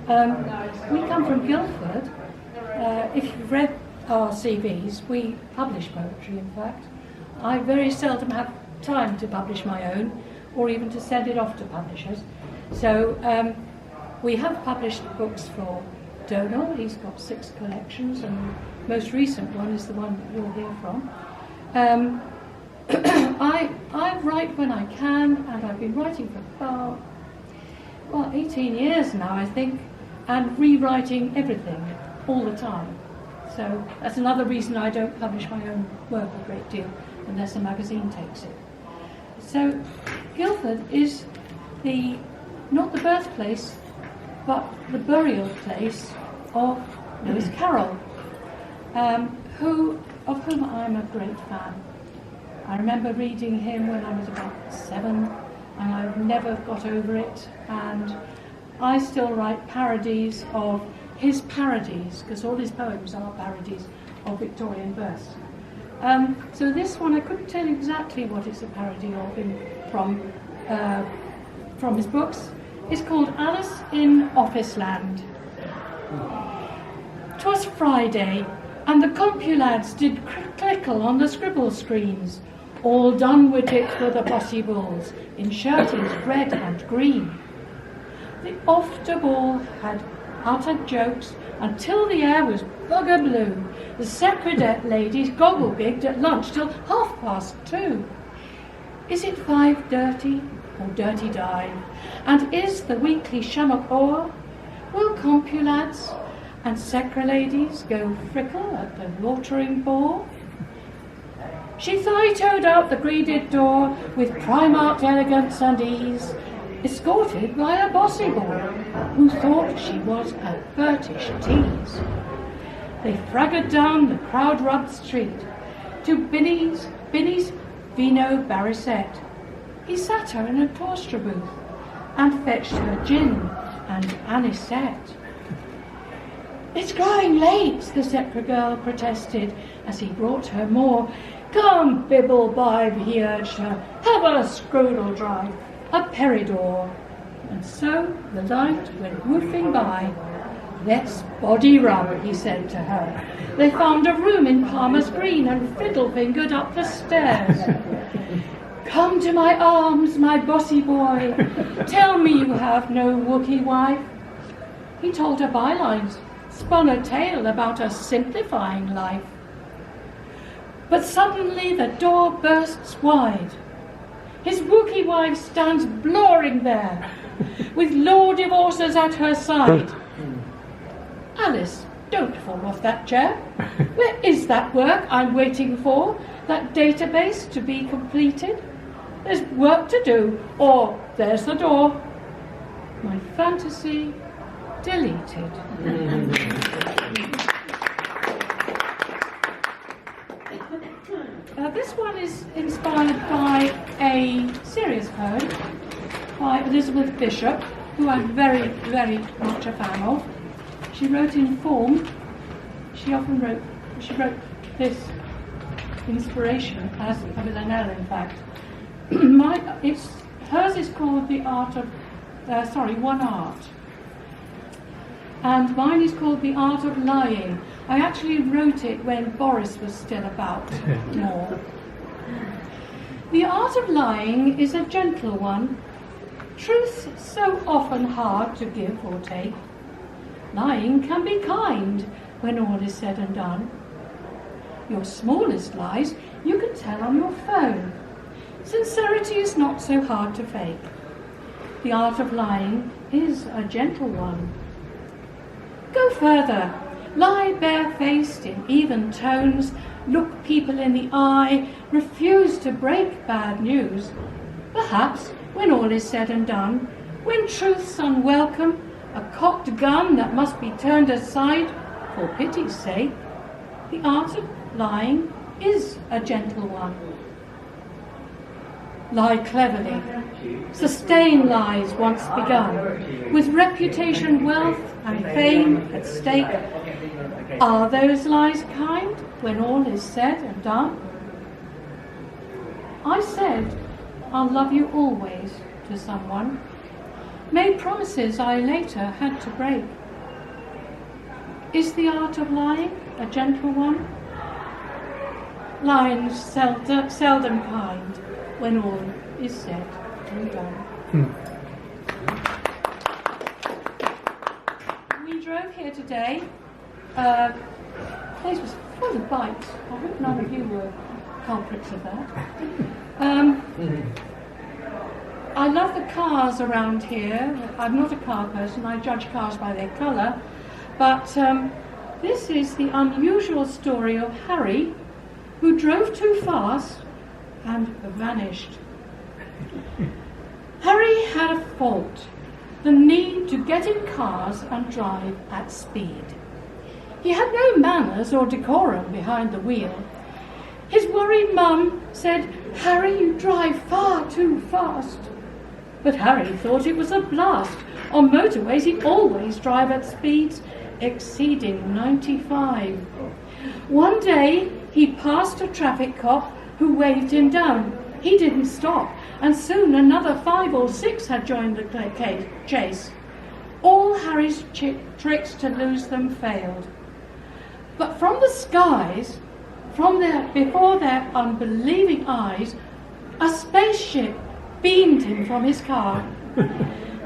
We come from Guildford. If you've read our CVs, we publish poetry, in fact. I very seldom have time to publish my own, or even to send it off to publishers. So we have published books for Donal. He's got 6 collections, and the most recent one is the one that you'll hear from. I write when I can, and I've been writing for about 18 years now, I think, and rewriting everything all the time. So that's another reason I don't publish my own work a great deal unless a magazine takes it. So Guildford is not the birthplace, but the burial place of Lewis Carroll, of whom I'm a great fan. I remember reading him when I was about 7, and I've never got over it, and I still write parodies of his parodies, because all his poems are parodies of Victorian verse. So this one, I couldn't tell you exactly what it's a parody of from his books. It's called Alice in Officeland. 'Twas Friday, and the compulads did clickle on the scribble screens. All done with it were the bossy bulls, in shirtings red and green. The off-to-ball had uttered jokes until the air was bugger blue. The secretary ladies goggle-gigged at lunch till 2:30. Is it 5 dirty or dirty dive? And is the weekly shammock o'er? Will compulads and secre-ladies go frickle at the watering bore? She thigh-toed out the greeded door with Primark elegance and ease, escorted by a bossy boy who thought she was a British tease. They fraggered down the crowd-rubbed street to Binny's Vino Barisette. He sat her in a cloister booth and fetched her gin and anisette. It's growing late, the secre girl protested as he brought her more. Come, Bibblebibe, he urged her, have a scroodle drive, a peridor. And so the night went woofing by. Let's body rub, he said to her. They found a room in Palmer's Green and fiddle-fingered up the stairs. Come to my arms, my bossy boy. Tell me you have no Wookie wife. He told her bylines, spun a tale about a simplifying life. But suddenly the door bursts wide. His Wookie wife stands blawing there, with law divorces at her side. Alice, don't fall off that chair. Where is that work I'm waiting for, that database to be completed? There's work to do, or there's the door. My fantasy deleted. This one is inspired by a serious poem by Elizabeth Bishop, who I'm very, very much a fan of. She wrote in form. She wrote this inspiration as with an L, in fact. Hers is called The Art of, One Art. And mine is called The Art of Lying. I actually wrote it when Boris was still about more. The art of lying is a gentle one. Truth's so often hard to give or take. Lying can be kind when all is said and done. Your smallest lies you can tell on your phone. Sincerity is not so hard to fake. The art of lying is a gentle one. Go further. Lie barefaced in even tones, look people in the eye, refuse to break bad news. Perhaps, when all is said and done, when truth's unwelcome, a cocked gun that must be turned aside for pity's sake, the art of lying is a gentle one. Lie cleverly, sustain lies once begun, with reputation, wealth and fame at stake. Are those lies kind when all is said and done? I said, I'll love you always to someone. made promises I later had to break. Is the art of lying a gentle one? Lying's seldom kind when all is said and done. We drove here today. The place was full of bikes. I hope none of you were culprits of that. I love the cars around here. I'm not a car person. I judge cars by their colour. But this is the unusual story of Harry, who drove too fast and vanished. Harry had a fault, the need to get in cars and drive at speed. He had no manners or decorum behind the wheel. His worried mum said, "Harry, you drive far too fast." But Harry thought it was a blast. On motorways he'd always drive at speeds exceeding 95. One day he passed a traffic cop who waved him down. He didn't stop, and soon another 5 or 6 had joined the chase. All Harry's tricks to lose them failed. But from the skies, before their unbelieving eyes, a spaceship beamed him from his car.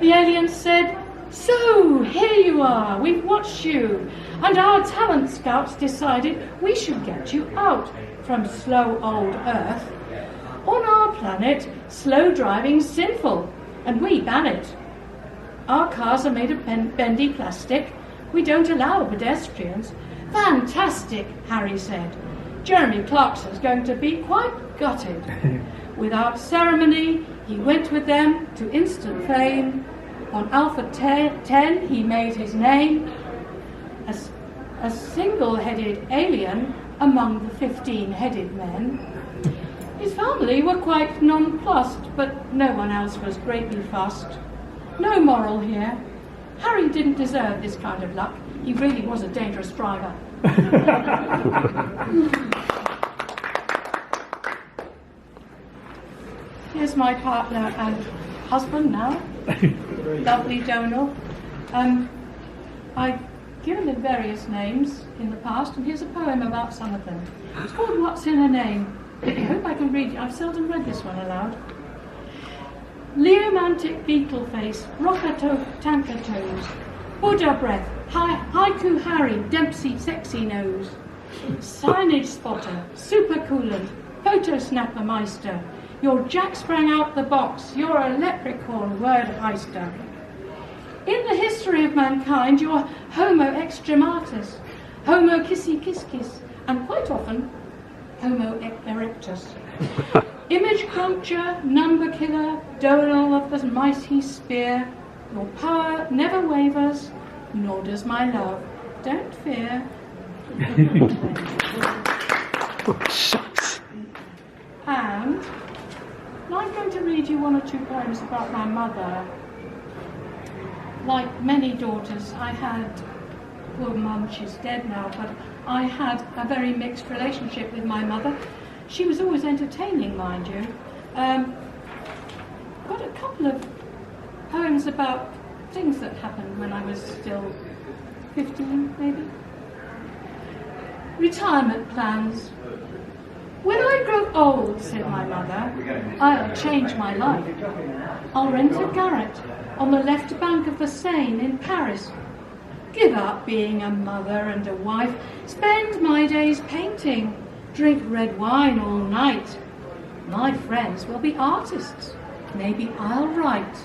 The aliens said, "So, here you are, we've watched you, and our talent scouts decided we should get you out from slow old Earth. On our planet, slow driving's sinful, and we ban it. Our cars are made of bendy plastic. We don't allow pedestrians." "Fantastic," Harry said. Jeremy Clarkson's going to be quite gutted. Without ceremony, he went with them to instant fame. On Alpha 10, he made his name as a single-headed alien among the 15-headed men. His family were quite nonplussed, but no one else was greatly fussed. No moral here. Harry didn't deserve this kind of luck. He really was a dangerous driver. Here's my partner and husband now, lovely Donal. I've given them various names in the past, and here's a poem about some of them. It's called What's in a Name. I hope I can read it. I've seldom read this one aloud. Leomantic beetle face, rocker tanker toes, Buddha breath, haiku Harry, Dempsey sexy nose, signage spotter, super coolant, photo snapper meister, your Jack sprang out the box, you're a leprechaun word heister. In the history of mankind, you're Homo extrematus, Homo kissy kiss kiss, and quite often Homo erectus. Image cruncher, number killer, Donal of the mighty spear, your power never wavers, nor does my love. Don't fear. Shucks. And I'm going to read you 1 or 2 poems about my mother. Like many daughters, I had, poor mum, she's dead now, but I had a very mixed relationship with my mother. She was always entertaining, mind you. Got a couple of poems about things that happened when I was still 15, maybe. Retirement plans. When I grow old, said my mother, I'll change my life. I'll rent a garret on the left bank of the Seine in Paris. Give up being a mother and a wife. Spend my days painting. Drink red wine all night. My friends will be artists. Maybe I'll write.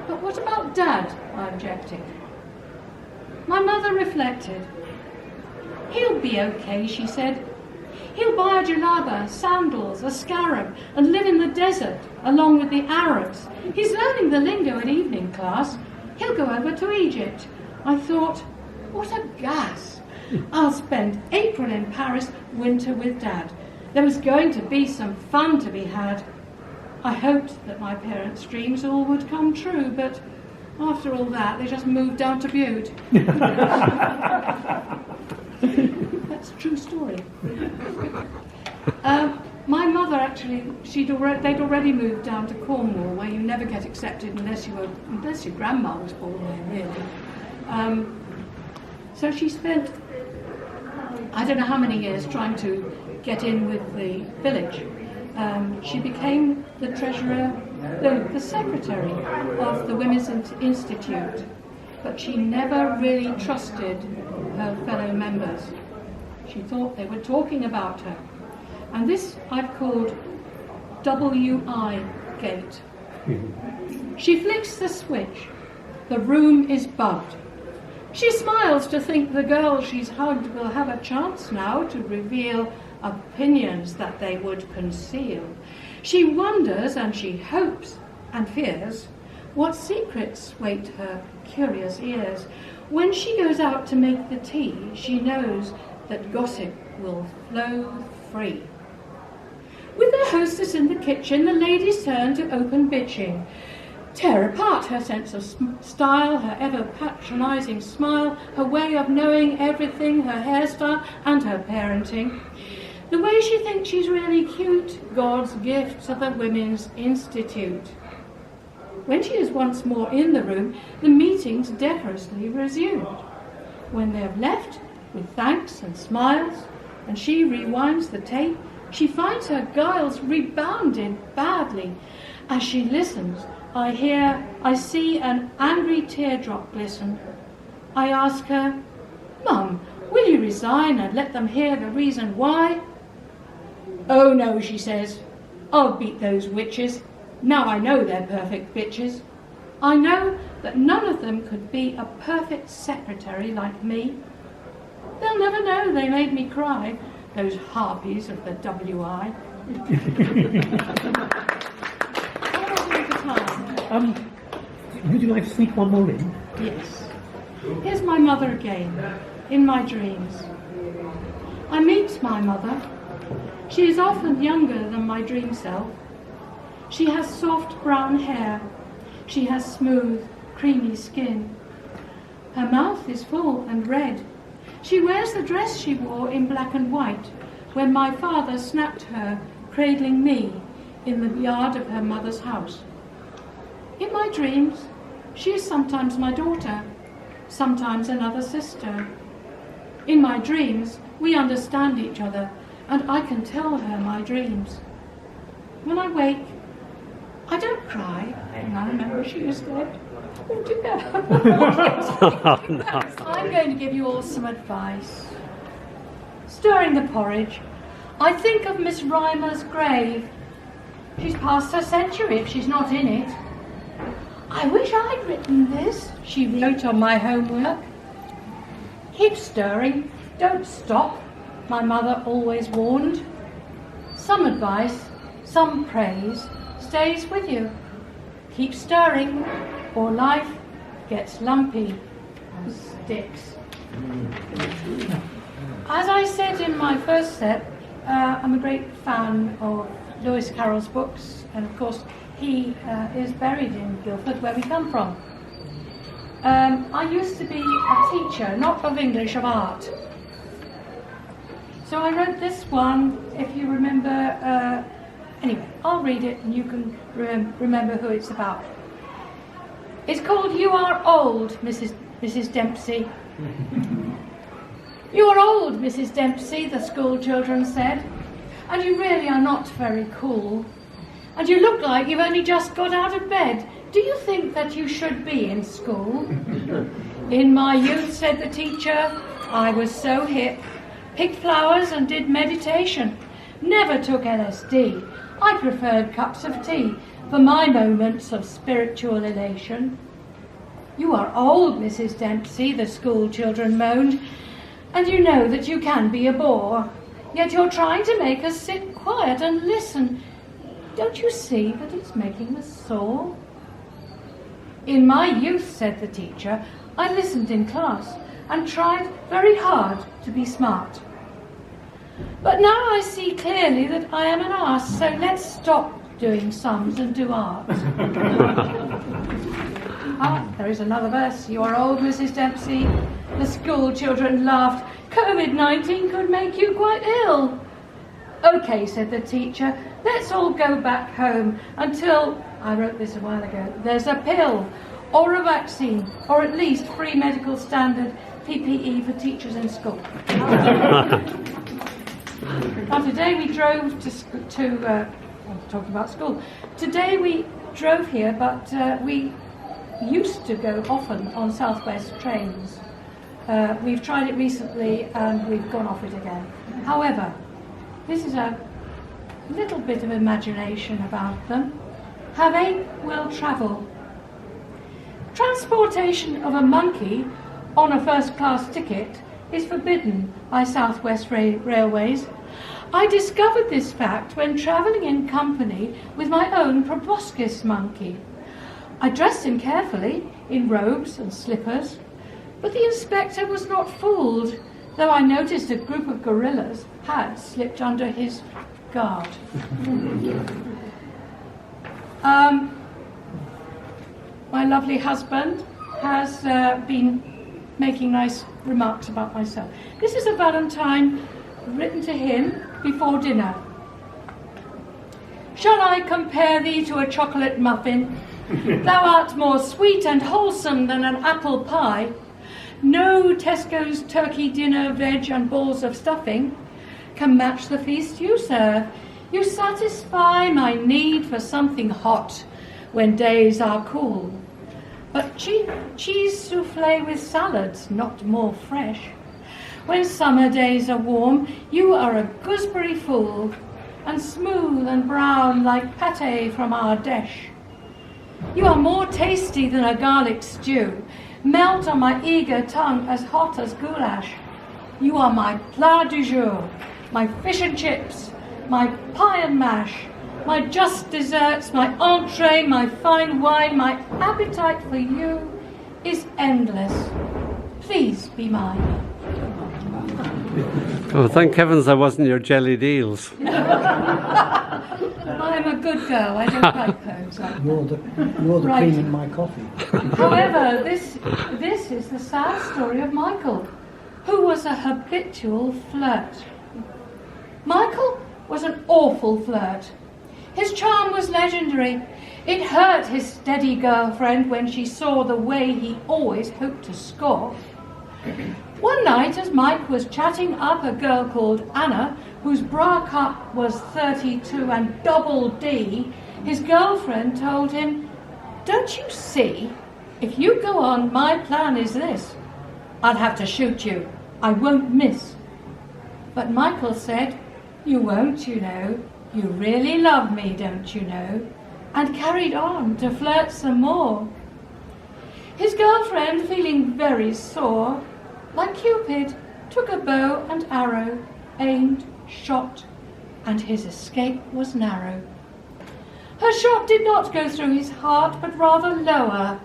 But what about Dad? I objected. My mother reflected. He'll be okay, she said. He'll buy a jalaba, sandals, a scarab, and live in the desert along with the Arabs. He's learning the lingo at evening class. He'll go over to Egypt. I thought, what a gas. I'll spend April in Paris, winter with Dad. There was going to be some fun to be had. I hoped that my parents' dreams all would come true, but after all that, they just moved down to Bude. That's a true story. My mother actually, they'd already moved down to Cornwall, where you never get accepted unless your grandma was born there, really. So she spent, I don't know how many years, trying to get in with the village. She became the treasurer, the secretary of the Women's Institute, but she never really trusted her fellow members. She thought they were talking about her. And this I've called WI Gate. She flicks the switch. The room is bugged. She smiles to think the girl she's hugged will have a chance now to reveal opinions that they would conceal. She wonders and she hopes and fears what secrets wait her curious ears. When she goes out to make the tea, she knows that gossip will flow free. With their hostess in the kitchen, the ladies turn to open bitching. Tear apart her sense of style, her ever-patronising smile, her way of knowing everything, her hairstyle and her parenting. The way she thinks she's really cute, God's gift to the Women's Institute. When she is once more in the room, the meeting's decorously resumed. When they have left, with thanks and smiles, and she rewinds the tape, she finds her guiles rebounded badly. As she listens, I see an angry teardrop glisten. I ask her, "Mum, will you resign and let them hear the reason why?" "Oh no," she says, "I'll beat those witches. Now I know they're perfect bitches. I know that none of them could be a perfect secretary like me. They'll never know they made me cry, those harpies of the WI." Would you like to sneak one more in? Yes. Here's my mother again, in my dreams. I meet my mother. She is often younger than my dream self. She has soft brown hair. She has smooth, creamy skin. Her mouth is full and red. She wears the dress she wore in black and white when my father snapped her, cradling me in the yard of her mother's house. In my dreams, she is sometimes my daughter, sometimes another sister. In my dreams, we understand each other, and I can tell her my dreams. When I wake, I don't cry, and I remember she was dead. Oh dear. I'm going to give you all some advice. Stirring the porridge, I think of Miss Rymer's grave. She's past her century if she's not in it. "I wish I'd written this," she wrote on my homework. "Keep stirring, don't stop," my mother always warned. Some advice, some praise stays with you. Keep stirring, or life gets lumpy and sticks. As I said in my first set, I'm a great fan of Lewis Carroll's books, and of course he is buried in Guildford, where we come from. I used to be a teacher, not of English, of art. So I wrote this one, if you remember. Anyway, I'll read it and you can remember who it's about. It's called "You Are Old, Mrs. Dempsey." "You are old, Mrs. Dempsey," the school children said, "and you really are not very cool. And you look like you've only just got out of bed. Do you think that you should be in school?" "In my youth," said the teacher, "I was so hip. Picked flowers and did meditation. Never took LSD. I preferred cups of tea for my moments of spiritual elation." "You are old, Mrs. Dempsey," the school children moaned, "and you know that you can be a bore. Yet you're trying to make us sit quiet and listen. Don't you see that it's making us sore?" "In my youth," said the teacher, "I listened in class and tried very hard to be smart. But now I see clearly that I am an arse, so let's stop doing sums and do art." There is another verse. "You are old, Mrs. Dempsey." The school children laughed. "COVID-19 could make you quite ill." "Okay," said the teacher, "let's all go back home until I wrote this a while ago. There's a pill or a vaccine or at least free medical standard PPE for teachers in school. Now today we drove I'm talking about school. Today we drove here, but we used to go often on Southwest trains. We've tried it recently and we've gone off it again. However, this is a little bit of imagination about them. Have ape will travel. Transportation of a monkey on a first-class ticket is forbidden by Southwest Railways. I discovered this fact when travelling in company with my own proboscis monkey. I dressed him carefully in robes and slippers, but the inspector was not fooled, though I noticed a group of gorillas had slipped under his guard. My lovely husband has been making nice remarks about myself. This is a valentine written to him before dinner. Shall I compare thee to a chocolate muffin? Thou art more sweet and wholesome than an apple pie. No Tesco's turkey dinner, veg and balls of stuffing can match the feast you serve. You satisfy my need for something hot when days are cool. But cheese soufflé with salads, not more fresh. When summer days are warm, you are a gooseberry fool, and smooth and brown like pâté from Ardèche. You are more tasty than a garlic stew, melt on my eager tongue as hot as goulash. You are my plat du jour, my fish and chips, my pie and mash, my just desserts, my entree, my fine wine. My appetite for you is endless. Please be mine. Oh, thank heavens I wasn't your jellied eels. I'm a good girl. I don't like poems like that. You're the Right. cream in my coffee. However, this is the sad story of Michael, who was a habitual flirt. Michael was an awful flirt. His charm was legendary. It hurt his steady girlfriend when she saw the way he always hoped to score. One night, as Mike was chatting up a girl called Anna, whose bra cup was 32 and double D, his girlfriend told him, "Don't you see? If you go on, my plan is this. I'd have to shoot you. I won't miss." But Michael said, "You won't, you know. You really love me, don't you know?" And carried on to flirt some more. His girlfriend, feeling very sore, like Cupid, took a bow and arrow, aimed, shot, and his escape was narrow. Her shot did not go through his heart, but rather lower.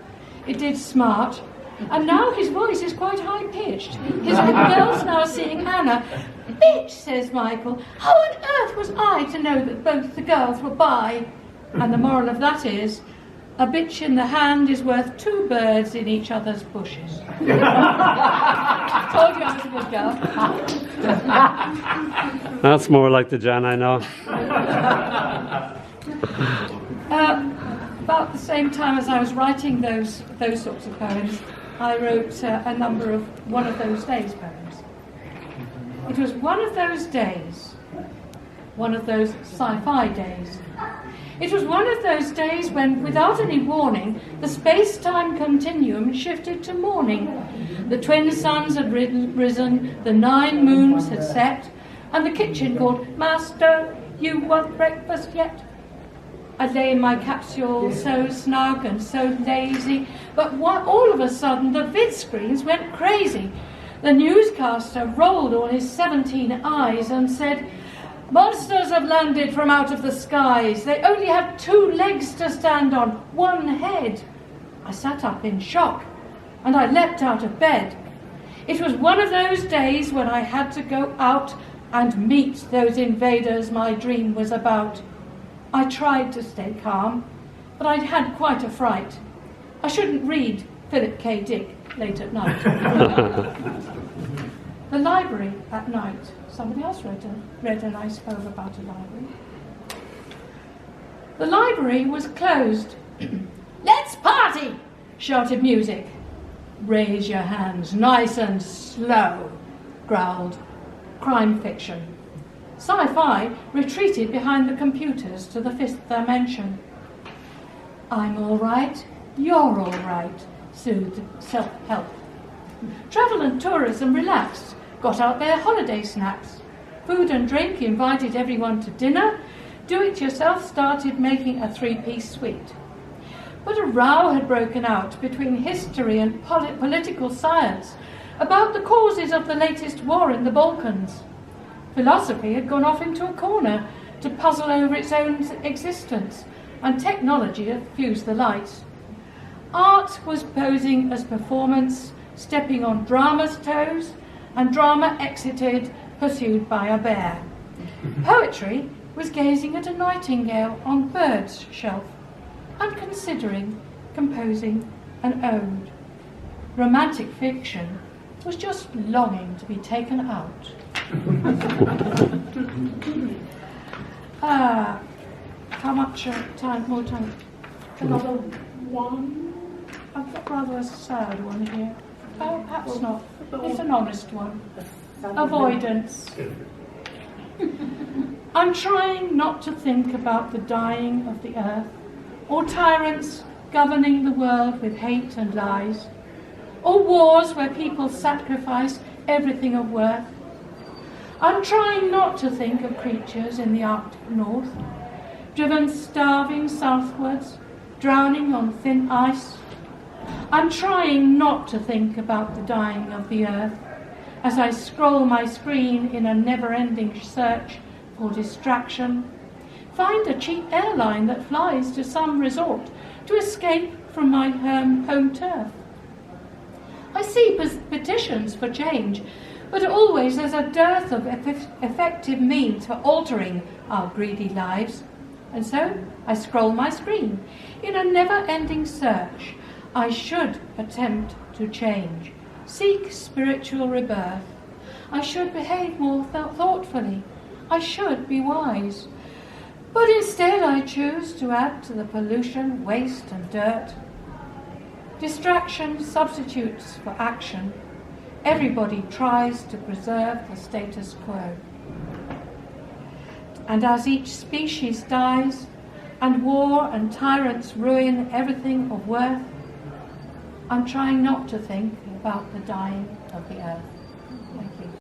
It did smart, and now his voice is quite high-pitched. His girl's now seeing Anna. "Bitch," says Michael, "how on earth was I to know that both the girls were bi?" And the moral of that is, a bitch in the hand is worth two birds in each other's bushes. Told you I was a good girl. That's more like the Jan I know. About the same time as I was writing those sorts of poems, I wrote a number of One of Those Days poems. It was one of those days, one of those sci-fi days. It was one of those days when, without any warning, the space-time continuum shifted to morning. The twin suns had risen, the 9 moons had set, and the kitchen called, "Master, you want breakfast yet?" I lay in my capsule so snug and so lazy, but all of a sudden the vid screens went crazy. The newscaster rolled all his 17 eyes and said, "Monsters have landed from out of the skies. They only have 2 legs to stand on, 1 head." I sat up in shock, and I leapt out of bed. It was one of those days when I had to go out and meet those invaders my dream was about. I tried to stay calm, but I'd had quite a fright. I shouldn't read Philip K. Dick late at night. The library at night. Somebody else read a nice poem about a library. The library was closed. "Let's party!" shouted music. "Raise your hands, nice and slow," growled crime fiction. Sci-fi retreated behind the computers to the fifth dimension. "I'm all right, you're all right," soothed self-help. Travel and tourism relaxed, got out their holiday snacks. Food and drink invited everyone to dinner. Do-it-yourself started making a three-piece suite. But a row had broken out between history and political science about the causes of the latest war in the Balkans. Philosophy had gone off into a corner to puzzle over its own existence, and technology had fused the lights. Art was posing as performance, stepping on drama's toes, and drama exited, pursued by a bear. Poetry was gazing at a nightingale on bird's shelf and considering composing an ode. Romantic fiction was just longing to be taken out. How much more time? Another one? I've got rather a sad one here. Oh, perhaps not. It's an honest one. Avoidance. I'm trying not to think about the dying of the earth, or tyrants governing the world with hate and lies, or wars where people sacrifice everything of worth. I'm trying not to think of creatures in the Arctic North, driven starving southwards, drowning on thin ice. I'm trying not to think about the dying of the earth as I scroll my screen in a never-ending search for distraction. Find a cheap airline that flies to some resort to escape from my home turf. I see petitions for change, but always there's a dearth of effective means for altering our greedy lives. And so I scroll my screen in a never-ending search. I should attempt to change, seek spiritual rebirth. I should behave more thoughtfully. I should be wise. But instead I choose to add to the pollution, waste and dirt. Distraction substitutes for action. Everybody tries to preserve the status quo. And as each species dies, and war and tyrants ruin everything of worth, I'm trying not to think about the dying of the earth.